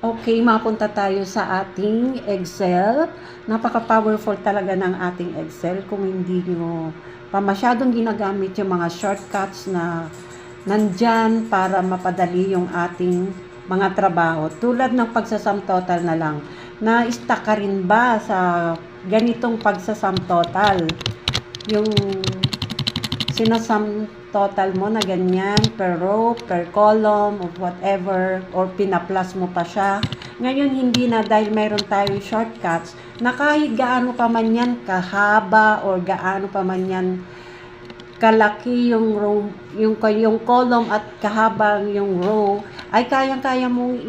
Okay, mapunta tayo sa ating Excel. Napaka-powerful talaga ng ating Excel kung hindi nyo pa masyadong ginagamit yung mga shortcuts na nandyan para mapadali yung ating mga trabaho. Tulad ng pagsasum total na lang. Na-stuck ka rin ba sa ganitong pagsasum total? Yung sinasum total mo na ganyan, per row, per column, or whatever, or pinaplus mo pa siya. Ngayon, hindi na dahil mayroon tayo shortcuts, na kahit gaano pa man yan kahaba, or gaano pa man yan kalaki yung row, yung column at kahabang yung row, ay kayang-kaya mong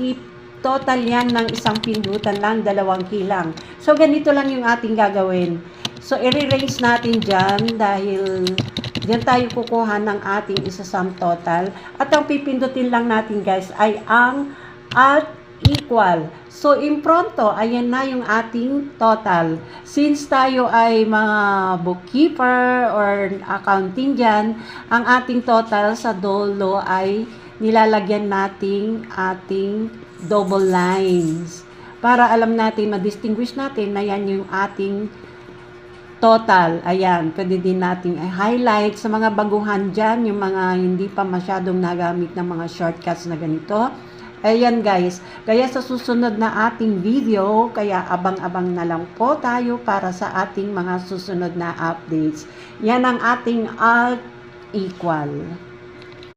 total yan ng isang pindutan lang, 2 kilang. So, ganito lang yung ating gagawin. So, i-rearrange natin dyan dahil diyan tayo kukuha ng ating isasum total. At ang pipindutin lang natin guys ay ang Alt equal. So, in pronto, ayan na yung ating total. Since tayo ay mga bookkeeper or accounting dyan, ang ating total sa dulo ay nilalagyan nating ating double lines. Para alam natin, ma-distinguish natin na yan yung ating total. Ayan, pwede din nating highlight sa mga baguhan dyan, yung mga hindi pa masyadong nagamit ng mga shortcuts na ganito. Ayan guys, kaya sa susunod na ating video, kaya abang-abang na lang po tayo para sa ating mga susunod na updates. Yan ang ating alt equal.